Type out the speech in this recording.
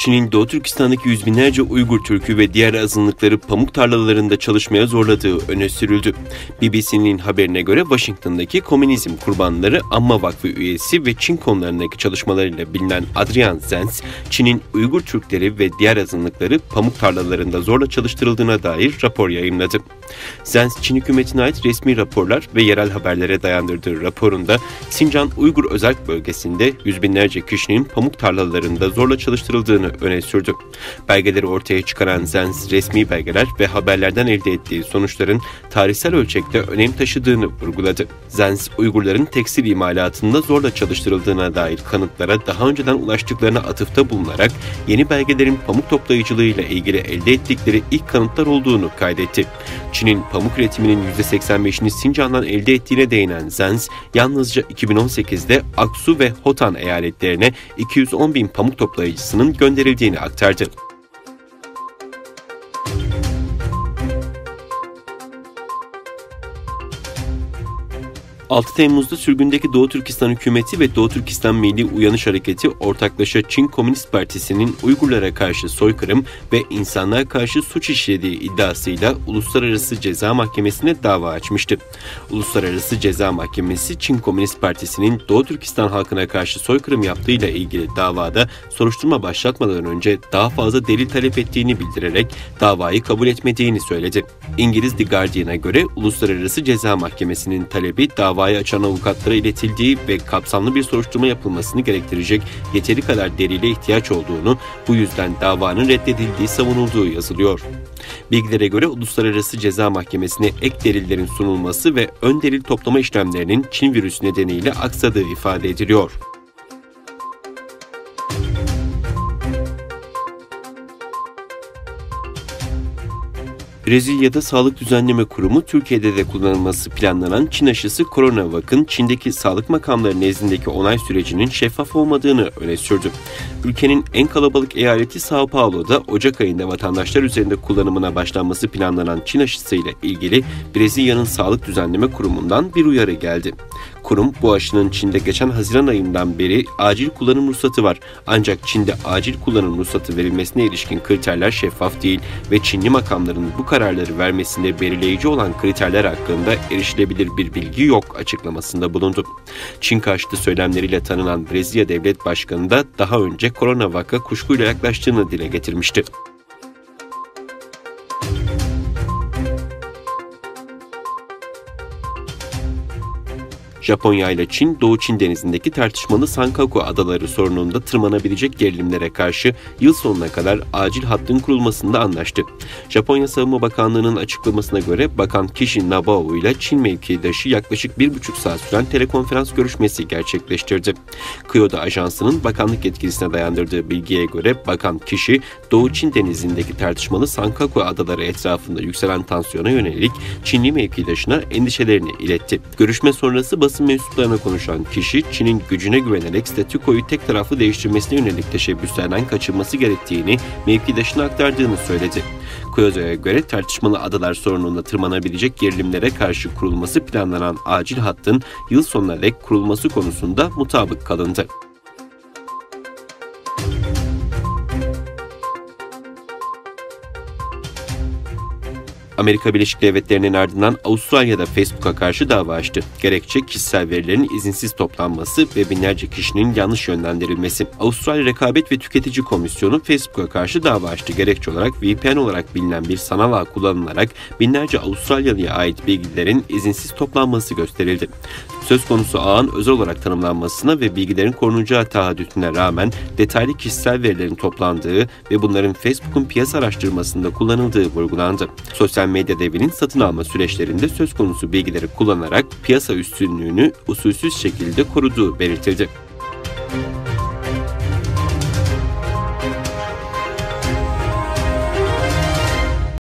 Çin'in Doğu Türkistan'daki yüz binlerce Uygur Türk'ü ve diğer azınlıkları pamuk tarlalarında çalışmaya zorladığı öne sürüldü. BBC'nin haberine göre Washington'daki Komünizm Kurbanları Anma Vakfı üyesi ve Çin konularındaki çalışmalarıyla bilinen Adrian Zenz, Çin'in Uygur Türkleri ve diğer azınlıkları pamuk tarlalarında zorla çalıştırıldığına dair rapor yayımladı. Zenz, Çin hükümetine ait resmi raporlar ve yerel haberlere dayandırdığı raporunda Sincan Uygur Özerk Bölgesi'nde yüz binlerce kişinin pamuk tarlalarında zorla çalıştırıldığını öne sürdü. Belgeleri ortaya çıkaran Zenz, resmi belgeler ve haberlerden elde ettiği sonuçların tarihsel ölçekte önem taşıdığını vurguladı. Zenz, Uygurların tekstil imalatında zorla çalıştırıldığına dair kanıtlara daha önceden ulaştıklarına atıfta bulunarak yeni belgelerin pamuk toplayıcılığıyla ilgili elde ettikleri ilk kanıtlar olduğunu kaydetti. Çin'in pamuk üretiminin %85'ini Sincan'dan elde ettiğine değinen Zenz, yalnızca 2018'de Aksu ve Hotan eyaletlerine 210 bin pamuk toplayıcısının gönderildiğini aktardı. 6 Temmuz'da sürgündeki Doğu Türkistan hükümeti ve Doğu Türkistan Milli Uyanış Hareketi ortaklaşa Çin Komünist Partisi'nin Uygurlara karşı soykırım ve insanlığa karşı suç işlediği iddiasıyla Uluslararası Ceza Mahkemesi'ne dava açmıştı. Uluslararası Ceza Mahkemesi, Çin Komünist Partisi'nin Doğu Türkistan halkına karşı soykırım yaptığıyla ilgili davada soruşturma başlatmadan önce daha fazla delil talep ettiğini bildirerek davayı kabul etmediğini söyledi. İngiliz The Guardian'a göre Uluslararası Ceza Mahkemesi'nin talebi davayı açan avukatlara iletildiği ve kapsamlı bir soruşturma yapılmasını gerektirecek yeteri kadar delile ihtiyaç olduğunu, bu yüzden davanın reddedildiği savunulduğu yazılıyor. Bilgilere göre Uluslararası Ceza Mahkemesi'ne ek delillerin sunulması ve ön delil toplama işlemlerinin Çin virüsü nedeniyle aksadığı ifade ediliyor. Brezilya'da Sağlık Düzenleme Kurumu, Türkiye'de de kullanılması planlanan Çin aşısı CoronaVac'ın Çin'deki sağlık makamları nezdindeki onay sürecinin şeffaf olmadığını öne sürdü. Ülkenin en kalabalık eyaleti São Paulo'da Ocak ayında vatandaşlar üzerinde kullanımına başlanması planlanan Çin aşısıyla ilgili Brezilya'nın Sağlık Düzenleme Kurumu'ndan bir uyarı geldi. Kurum, bu aşının Çin'de geçen Haziran ayından beri acil kullanım ruhsatı var. Ancak Çin'de acil kullanım ruhsatı verilmesine ilişkin kriterler şeffaf değil ve Çinli makamların bu kararları vermesinde belirleyici olan kriterler hakkında erişilebilir bir bilgi yok açıklamasında bulundu. Çin karşıtı söylemleriyle tanınan Brezilya Devlet Başkanı da daha önce CoronaVac'a kuşkuyla yaklaştığını dile getirmişti. Japonya ile Çin, Doğu Çin Denizi'ndeki tartışmalı Sankaku Adaları sorununda tırmanabilecek gerilimlere karşı yıl sonuna kadar acil hattın kurulmasında anlaştı. Japonya Savunma Bakanlığı'nın açıklamasına göre Bakan Kishi Nabao ile Çin mevkidaşı yaklaşık 1,5 saat süren telekonferans görüşmesi gerçekleştirdi. Kyodo Ajansı'nın bakanlık yetkisine dayandırdığı bilgiye göre Bakan Kishi, Doğu Çin Denizi'ndeki tartışmalı Sankaku Adaları etrafında yükselen tansiyona yönelik Çinli mevkidaşına endişelerini iletti. Görüşme sonrası basın mensuplarına konuşan kişi, Çin'in gücüne güvenerek statükoyu tek taraflı değiştirmesine yönelik teşebbüslerden kaçınması gerektiğini mevkidaşına aktardığını söyledi. Kyodo'ya göre tartışmalı adalar sorununda tırmanabilecek gerilimlere karşı kurulması planlanan acil hattın yıl sonuna dek kurulması konusunda mutabık kalındı. Amerika Birleşik Devletleri'nin ardından Avustralya'da Facebook'a karşı dava açtı. Gerekçe, kişisel verilerin izinsiz toplanması ve binlerce kişinin yanlış yönlendirilmesi. Avustralya Rekabet ve Tüketici Komisyonu Facebook'a karşı dava açtı. Gerekçe olarak VPN olarak bilinen bir sanal ağ kullanılarak binlerce Avustralyalıya ait bilgilerin izinsiz toplanması gösterildi. Söz konusu ağın özel olarak tanımlanmasına ve bilgilerin korunacağı taahhütüne rağmen detaylı kişisel verilerin toplandığı ve bunların Facebook'un piyasa araştırmasında kullanıldığı vurgulandı. Sosyal medya devinin satın alma süreçlerinde söz konusu bilgileri kullanarak piyasa üstünlüğünü usulsüz şekilde koruduğu belirtildi.